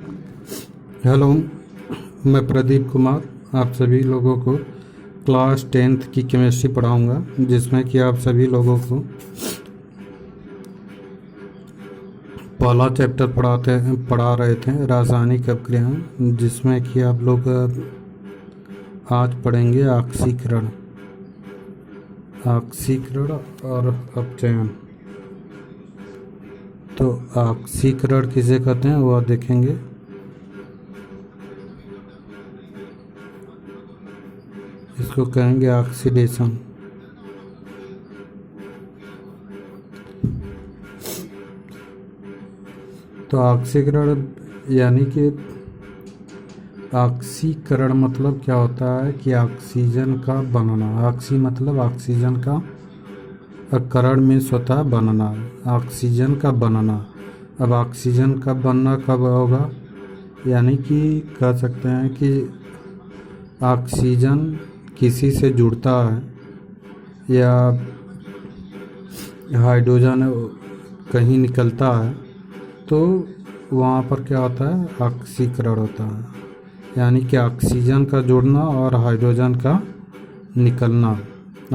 Hello, मैं प्रदीप कुमार आप सभी लोगों को क्लास 10th की केमिस्ट्री पढ़ाऊंगा, जिसमें कि आप सभी लोगों को पहला चैप्टर पढ़ा रहे थे रासायनिक अपक्रियाएं, जिसमें कि आप लोग आज पढ़ेंगे ऑक्सीकरण और अपचयन। तो ऑक्सीकरण किसे कहते हैं वह देखेंगे। इसको कहेंगे ऑक्सीडेशन। तो ऑक्सीकरण यानी कि ऑक्सीकरण मतलब क्या होता है कि ऑक्सीजन का बनना। ऑक्सी मतलब ऑक्सीजन का, करण मीन्स होता है बनना, ऑक्सीजन का बनना। अब ऑक्सीजन का बनना कब होगा, यानी कि कह सकते हैं कि ऑक्सीजन किसी से जुड़ता है या हाइड्रोजन कहीं निकलता है तो वहाँ पर क्या होता है, ऑक्सीकरण होता है। यानी कि ऑक्सीजन का जुड़ना और हाइड्रोजन का निकलना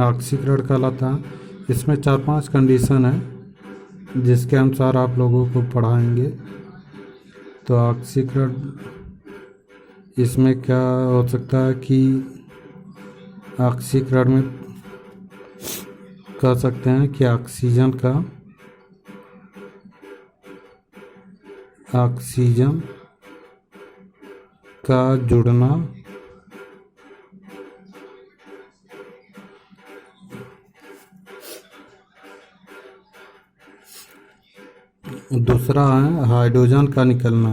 ऑक्सीकरण कहलाता है। इसमें 4-5 कंडीशन है जिसके अनुसार आप लोगों को पढ़ाएंगे। तो ऑक्सीकरण इसमें क्या हो सकता है कि ऑक्सीकरण में कह सकते हैं कि ऑक्सीजन का जुड़ना, दूसरा है हाइड्रोजन का निकलना।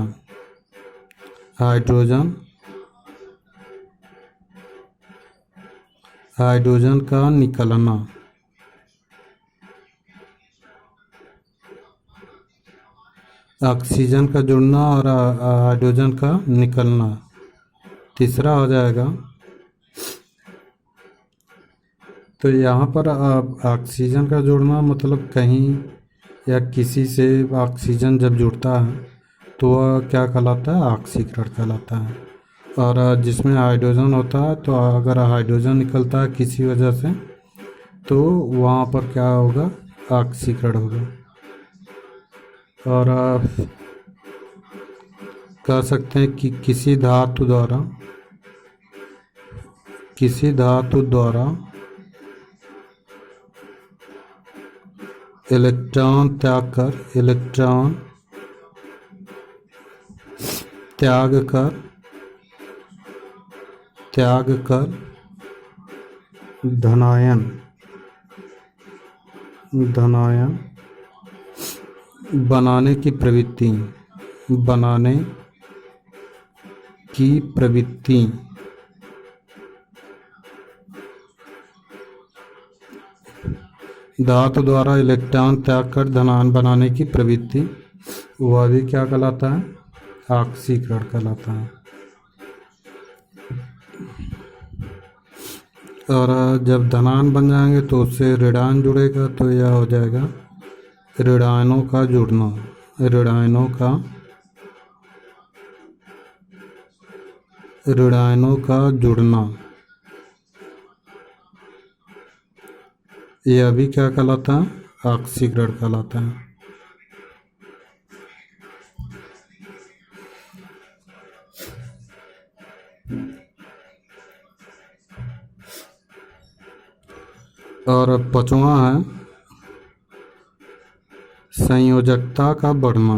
हाइड्रोजन का निकलना। ऑक्सीजन का जुड़ना और हाइड्रोजन का निकलना। तीसरा हो जाएगा, तो यहाँ पर ऑक्सीजन का जुड़ना मतलब कहीं या किसी से ऑक्सीजन जब जुड़ता है तो वह क्या कहलाता है, ऑक्सीकरण कहलाता है। और जिसमें हाइड्रोजन होता है तो अगर हाइड्रोजन निकलता है किसी वजह से तो वहाँ पर क्या होगा, ऑक्सीकरण होगा। और कह सकते हैं कि किसी धातु द्वारा इलेक्ट्रॉन त्याग कर धनायन बनाने की प्रवृत्ति धातु द्वारा इलेक्ट्रॉन त्याग कर धनायन बनाने की प्रवृत्ति, वह भी क्या कहलाता है, ऑक्सीकरण कहलाता है। और जब धनायन बन जाएंगे तो उससे ऋणायन जुड़ेगा तो यह हो जाएगा ऋणायनों का जुड़ना। यह भी क्या कहलाता है, ऑक्सीकरण कहलाता है। और 5वां है संयोजकता का बढ़ना।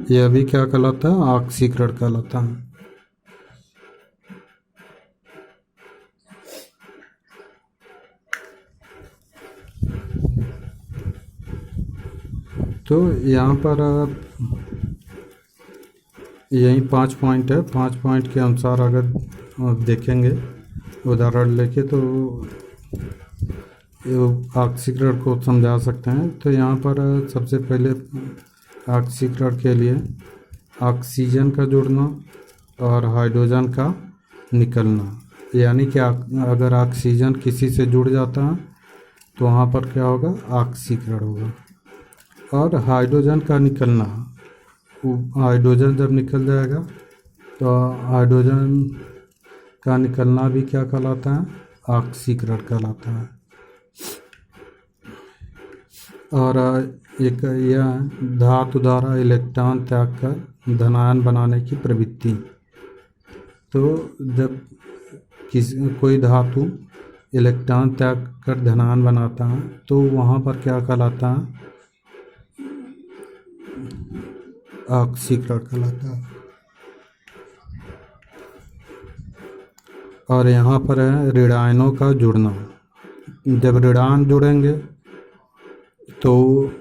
यह भी क्या कहलाता है, ऑक्सीकरण कहलाता है। तो यहाँ पर यही 5 पॉइंट है। 5 पॉइंट के अनुसार अगर आप देखेंगे उदाहरण लेके तो ऑक्सीकरण को समझा सकते हैं। तो यहाँ पर सबसे पहले ऑक्सीकरण के लिए ऑक्सीजन का जुड़ना और हाइड्रोजन का निकलना, यानी कि अगर ऑक्सीजन किसी से जुड़ जाता है तो वहाँ पर क्या होगा, ऑक्सीकरण होगा। और हाइड्रोजन का निकलना, हाइड्रोजन जब निकल जाएगा तो हाइड्रोजन का निकलना भी क्या कहलाता है, ऑक्सीकरण कहलाता है। और एक यह धातु द्वारा इलेक्ट्रॉन त्याग कर धनायन बनाने की प्रवृत्ति। तो जब कोई धातु इलेक्ट्रॉन त्याग कर धनायन बनाता है तो वहाँ पर क्या कहलाता है, ऑक्सीकरण कहलाता है। और यहाँ पर है ऋणायनों का जुड़ना। जब ऋणायन जुड़ेंगे तो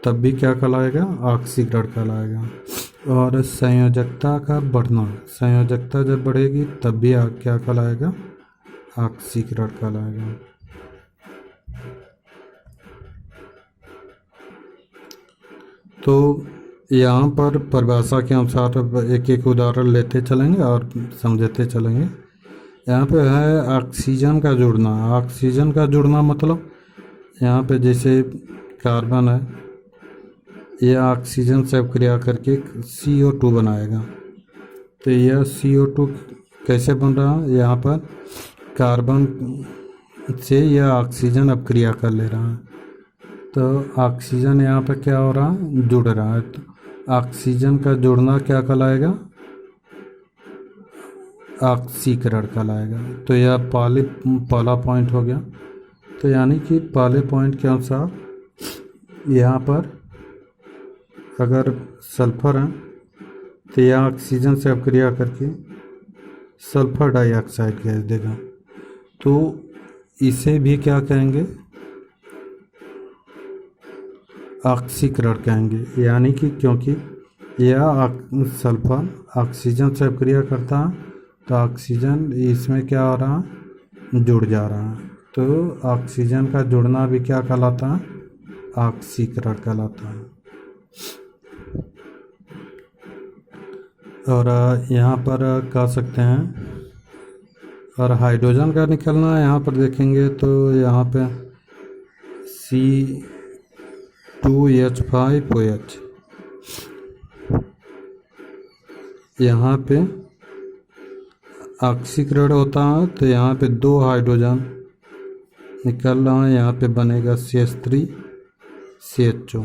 तब भी क्या कहलाएगा, ऑक्सीकरण कहलाएगा। और संयोजकता का बढ़ना, संयोजकता जब बढ़ेगी तब भी क्या कहलाएगा, ऑक्सीकरण कहलाएगा। तो यहाँ पर परिभाषा के अनुसार एक एक उदाहरण लेते चलेंगे और समझते चलेंगे। यहाँ पे है ऑक्सीजन का जुड़ना। ऑक्सीजन का जुड़ना मतलब यहाँ पे जैसे कार्बन है, यह ऑक्सीजन से अभिक्रिया करके CO2 बनाएगा। तो यह CO2 कैसे बन रहा है, यहाँ पर कार्बन से यह ऑक्सीजन अभिक्रिया कर ले रहा है। तो ऑक्सीजन यहाँ पर क्या हो रहा है, जुड़ रहा है। तो ऑक्सीजन का जुड़ना क्या कहलाएगा, ऑक्सीकरण कहलाएगा। तो यह पहला पॉइंट हो गया। तो यानी कि पहले पॉइंट के अनुसार यहाँ पर अगर सल्फर है तो यह ऑक्सीजन से अभिक्रिया करके सल्फर डाइऑक्साइड गैस देगा। तो इसे भी क्या कहेंगे, ऑक्सीकरण कहेंगे। यानी कि क्योंकि यह सल्फर ऑक्सीजन से अभिक्रिया करता है तो ऑक्सीजन इसमें क्या हो रहा है, जुड़ जा रहा है। तो ऑक्सीजन का जुड़ना भी क्या कहलाता है, ऑक्सीकरण कहलाता है। और यहाँ पर कह सकते हैं, और हाइड्रोजन का निकलना यहाँ पर देखेंगे तो यहाँ पे C2H5OH, यहाँ पे ऑक्सीकरण होता है तो यहाँ पे 2 हाइड्रोजन निकल रहा है, यहाँ पे बनेगा CH3CHO।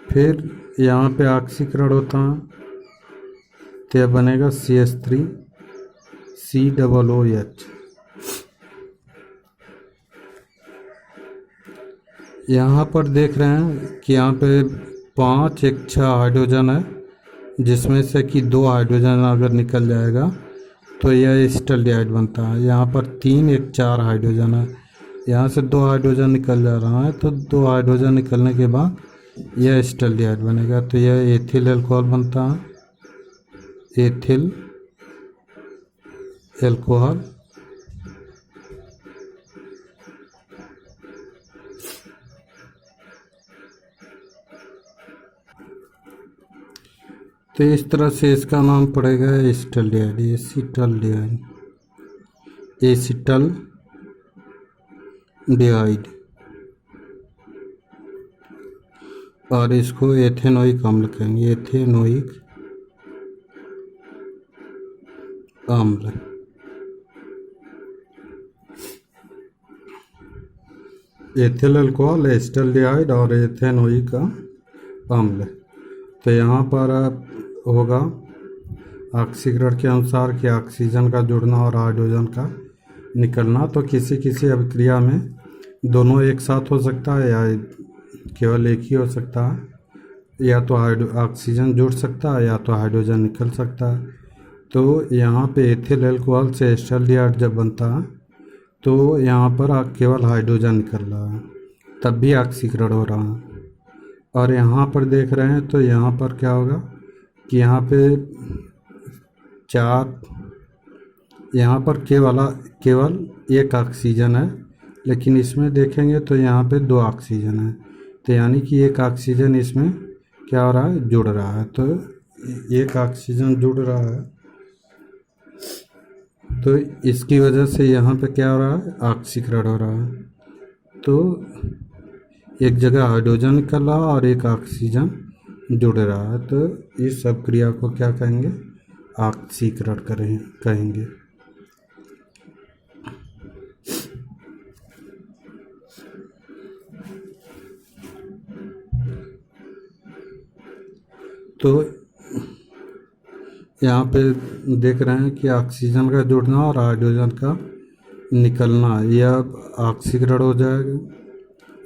फिर यहाँ पे ऑक्सीकरण होता है तो यह बनेगा CH3COOH। यहाँ पर देख रहे हैं कि यहाँ पे 5 एक 6 हाइड्रोजन है, जिसमें से कि 2 हाइड्रोजन अगर निकल जाएगा तो यह एसिटाल्डिहाइड बनता है। यहाँ पर 3 एक 4 हाइड्रोजन है, यहाँ से 2 हाइड्रोजन निकल जा रहा है तो 2 हाइड्रोजन निकलने के बाद यह एसिटाल्डिहाइड बनेगा। तो यह एथिल अल्कोहल बनता है, एथिल अल्कोहल। तो इस तरह से इसका नाम पड़ेगा एसिटाल्डिहाइड, एसिटाल्डिहाइड, एसिटाल्डिहाइड। और इसको एथेनोइक अम्ल कहेंगे, एथेनोइक अम्ल। एथिल अल्कोहल, एसिटाल्डिहाइड और एथेनोइक अम्ल। तो यहाँ पर होगा ऑक्सीकरण के अनुसार कि ऑक्सीजन का जुड़ना और हाइड्रोजन का निकलना। तो किसी किसी अभिक्रिया में दोनों एक साथ हो सकता है या केवल एक ही हो सकता है, या तो ऑक्सीजन जुड़ सकता है या तो हाइड्रोजन निकल सकता है। तो यहाँ पे एथिल अल्कोहल से एसिटाल्डिहाइड जब बनता है तो यहाँ पर केवल हाइड्रोजन निकल रहा है, तब भी ऑक्सीकरण हो रहा है। और यहाँ पर देख रहे हैं तो यहाँ पर क्या होगा कि यहाँ पे 4, यहाँ पर केवल एक ऑक्सीजन है, लेकिन इसमें देखेंगे तो यहाँ पे 2 ऑक्सीजन है। तो यानी कि एक ऑक्सीजन इसमें क्या हो रहा है, जुड़ रहा है। तो एक ऑक्सीजन जुड़ रहा है तो इसकी वजह से यहाँ पे क्या हो रहा है, ऑक्सीकरण हो रहा है। तो एक जगह हाइड्रोजन निकल रहा है और एक ऑक्सीजन जुड़ रहा है, तो इस सब क्रिया को क्या कहेंगे, ऑक्सीकरण कहेंगे। तो यहाँ पे देख रहे हैं कि ऑक्सीजन का जुड़ना और हाइड्रोजन का निकलना, यह ऑक्सीकरण हो जाएगा।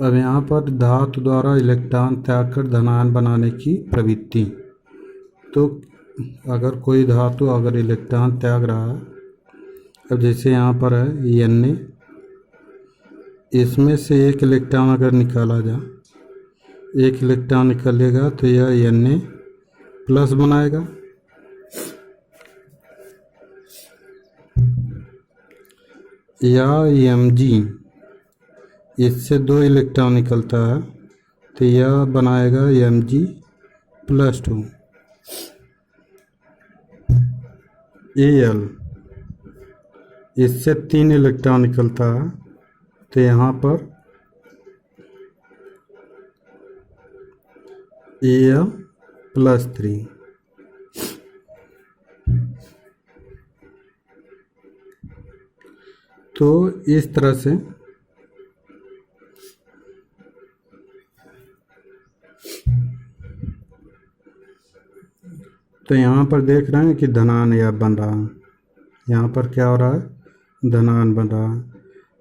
अब यहाँ पर धातु द्वारा इलेक्ट्रॉन त्याग कर धनायन बनाने की प्रवृत्ति। तो अगर कोई धातु अगर इलेक्ट्रॉन त्याग रहा है, अब जैसे यहाँ पर है Na, इसमें से एक इलेक्ट्रॉन अगर निकाला जाए, एक इलेक्ट्रॉन निकलेगा तो यह Na प्लस बनाएगा, या Mg, इससे 2 इलेक्ट्रॉन निकलता है तो यह बनाएगा Mg+2। Al, इससे 3 इलेक्ट्रॉन निकलता है तो यहाँ पर Al+3। तो इस तरह से तो यहाँ पर देख रहे हैं कि धनायन यह बन रहा है, यहाँ पर क्या हो रहा है, धनायन बन रहा है।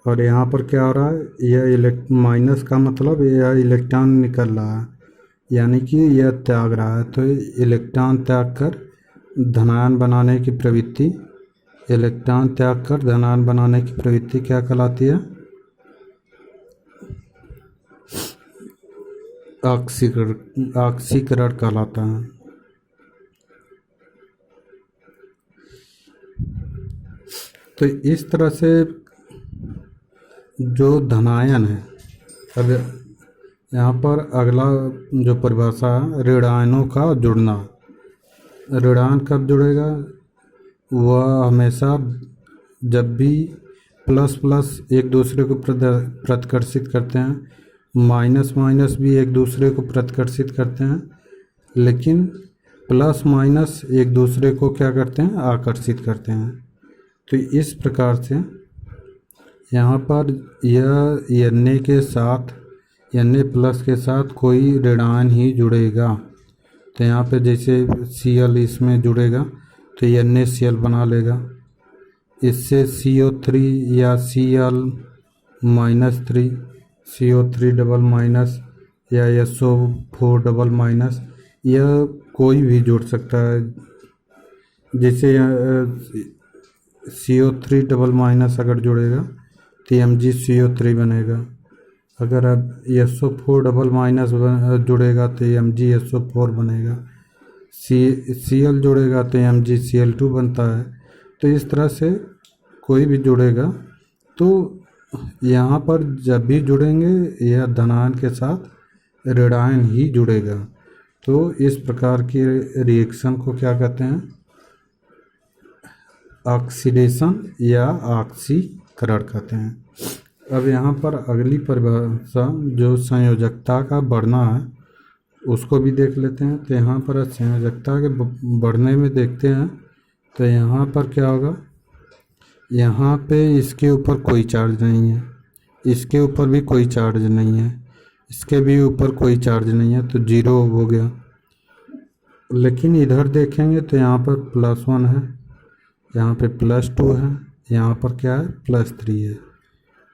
और यहाँ पर क्या हो रहा है, यह माइनस का मतलब यह इलेक्ट्रॉन निकल रहा है, यानी कि यह त्याग रहा है। तो इलेक्ट्रॉन त्याग कर धनायन बनाने की प्रवृत्ति, इलेक्ट्रॉन त्याग कर धनायन बनाने की प्रवृत्ति क्या कहलाती है, ऑक्सीकरण कहलाता है। तो इस तरह से जो धनायन है, अब यहाँ पर अगला जो परिभाषा है, ऋणायनों का जुड़ना। ऋणायन कब जुड़ेगा, वह हमेशा जब भी प्लस प्लस एक दूसरे को प्रतिकर्षित करते हैं, माइनस माइनस भी एक दूसरे को प्रतिकर्षित करते हैं, लेकिन प्लस माइनस एक दूसरे को क्या करते हैं, आकर्षित करते हैं। तो इस प्रकार से यहाँ पर यह Na के साथ, Na+ के साथ कोई ऋणायन ही जुड़ेगा। तो यहाँ पे जैसे Cl इसमें जुड़ेगा तो NaCl बना लेगा, इससे CO3 या Cl-3, CO3 या SO4 यह कोई भी जुड़ सकता है। जैसे CO3 अगर जुड़ेगा तो MgCO3 बनेगा, अगर अब SO4 जुड़ेगा तो MgSO4 बनेगा, Cl जुड़ेगा तो MgCl2 बनता है। तो इस तरह से कोई भी जुड़ेगा तो यहाँ पर जब भी जुड़ेंगे यह धनायन के साथ ऋणायन ही जुड़ेगा। तो इस प्रकार की रिएक्शन को क्या कहते हैं, ऑक्सीडेशन या ऑक्सीकरण कहते हैं। अब यहाँ पर अगली परिभाषा जो संयोजकता का बढ़ना है उसको भी देख लेते हैं। तो यहाँ पर संयोजकता के बढ़ने में देखते हैं तो यहाँ पर क्या होगा, यहाँ पे इसके ऊपर कोई चार्ज नहीं है, इसके ऊपर भी कोई चार्ज नहीं है, इसके भी ऊपर कोई चार्ज नहीं है, तो 0 हो गया। लेकिन इधर देखेंगे तो यहाँ पर +1 है, यहाँ पे +2 है, यहाँ पर क्या है, +3 है।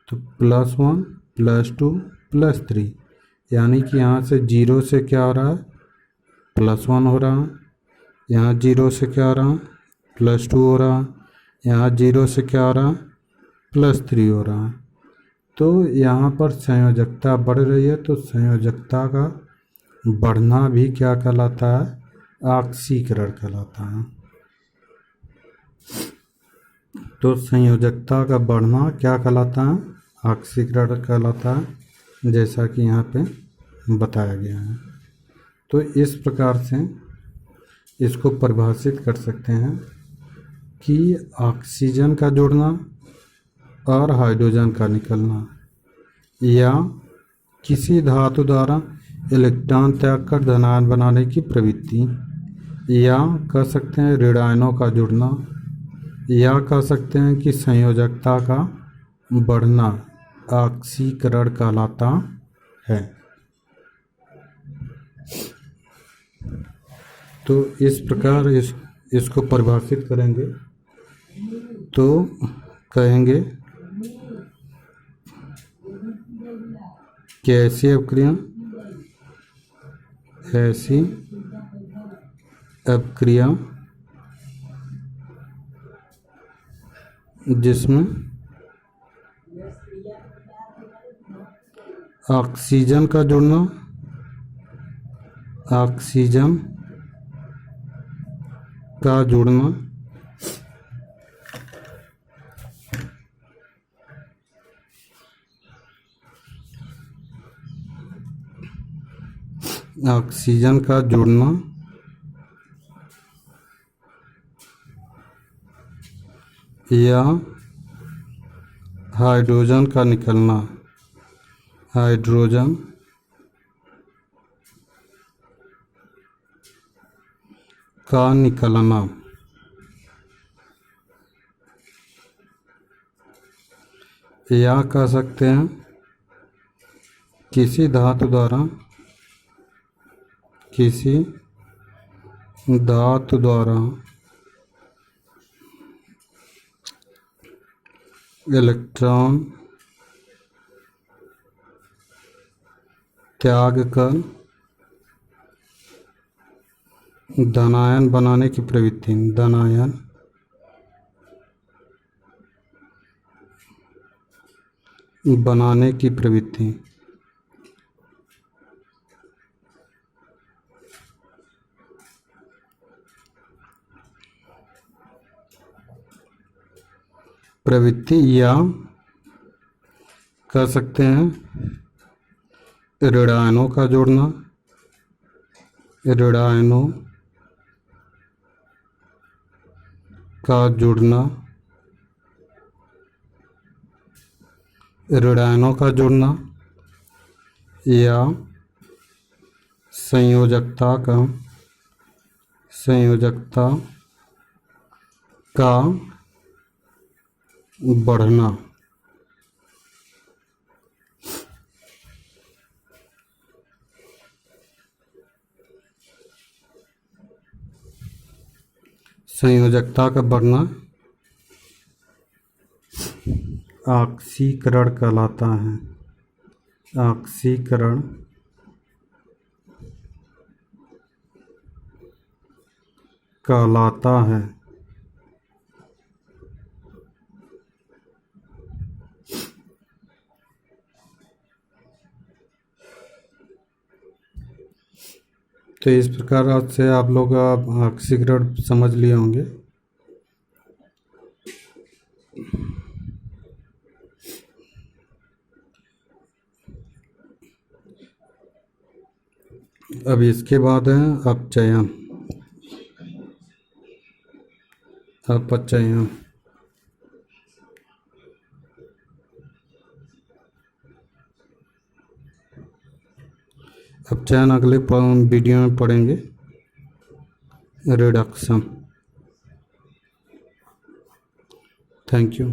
तो +1 +2 +3, यानी कि यहाँ से 0 से क्या हो रहा है, +1 हो रहा है, यहाँ 0 से क्या हो रहा है, +2 हो रहा है, यहाँ 0 से क्या हो रहा है, +3 हो रहा है। तो यहाँ पर संयोजकता बढ़ रही है, तो संयोजकता का बढ़ना भी क्या कहलाता है, ऑक्सीकरण कहलाता है। तो संयोजकता का बढ़ना क्या कहलाता है, ऑक्सीकरण कहलाता है, जैसा कि यहाँ पे बताया गया है। तो इस प्रकार से इसको परिभाषित कर सकते हैं कि ऑक्सीजन का जुड़ना और हाइड्रोजन का निकलना, या किसी धातु द्वारा इलेक्ट्रॉन त्याग कर धनायन बनाने की प्रवृत्ति, या कह सकते हैं ऋण आयनों का जुड़ना, या कह सकते हैं कि संयोजकता का बढ़ना ऑक्सीकरण कहलाता है। तो इस प्रकार इसको परिभाषित करेंगे तो कहेंगे कि ऐसी अपक्रिया जिसमें ऑक्सीजन का जुड़ना, ऑक्सीजन का जुड़ना ऑक्सीजन का जुड़ना या हाइड्रोजन का निकलना, हाइड्रोजन का निकलना, या कह सकते हैं किसी धातु द्वारा इलेक्ट्रॉन त्याग कर धनायन बनाने की प्रवृत्ति, धनायन बनाने की प्रवृत्ति। या कह सकते हैं ऋण आयनों का जोड़ना, ऋण आयनों का जुड़ना, ऋण आयनों का जुड़ना, या संयोजकता का बढ़ना। संयोजकता का बढ़ना ऑक्सीकरण कहलाता है, ऑक्सीकरण कहलाता है। तो इस प्रकार से आप लोग ऑक्सीकरण समझ लिए होंगे। अब इसके बाद है अपचयन। अपचयन अपचयन अगले वीडियो में पढ़ेंगे। रिडक्शन। Thank you.